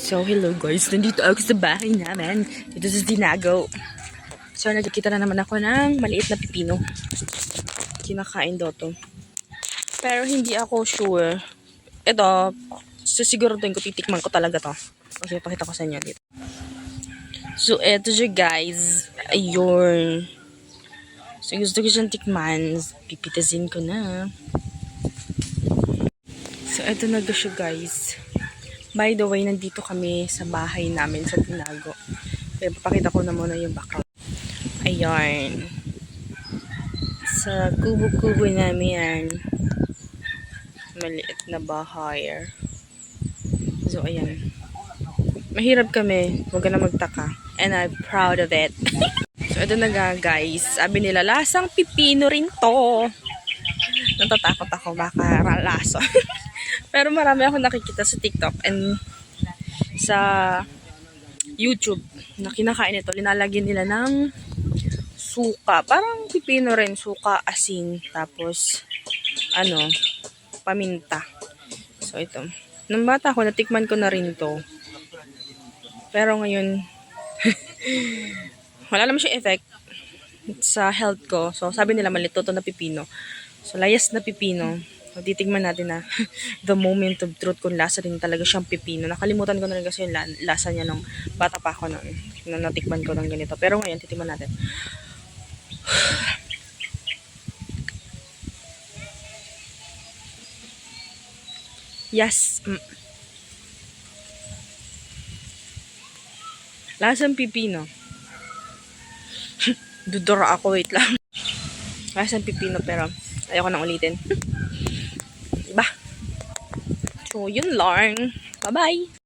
So, hello guys. Nandito ako sa bahay namin. Dito sa Dinago. So, nagkikita na naman ako ng maliit na pipino. Kinakain daw to. Pero hindi ako sure. Ito, sisiguraduhin ko, titikman ko talaga to. Okay, pakita ko sa inyo dito. So, eto siya guys. Ayun. So, gusto ko siyang tikman. Pipitasin ko na. So, eto na siya guys. By the way, nandito kami sa bahay namin sa Dinago. Kaya papakita ko na muna yung background. Ayan. Sa kubo-kubo namin yan. Maliit na bahay. So, ayan. Mahirap kami. Huwag ka na magtaka. And I'm proud of it. So, ito na nga guys. Sabi nila, lasang pipino rin to. Natatakot ako. Baka laso. Pero marami ako nakikita sa TikTok and sa YouTube na kinakain ito. Linalagyan nila ng suka. Parang pipino rin. Suka, asin. Tapos, paminta. So, ito. Nung bata ako, natikman ko na rin to. Pero ngayon, wala naman siya effect sa health ko. So, sabi nila malito to na pipino. So, layas na pipino. So, titigman natin na the moment of truth kung lasa rin talaga siyang pipino. Nakalimutan ko na rin kasi yung lasa niya nung bata pa ako nung natikman ko ng ganito. Pero ngayon, titigman natin. Yes. Lasang pipino. Dudura ako, wait lang. Lasang pipino pero ayoko nang ulitin. Diba? So, yun lang. Bye-bye!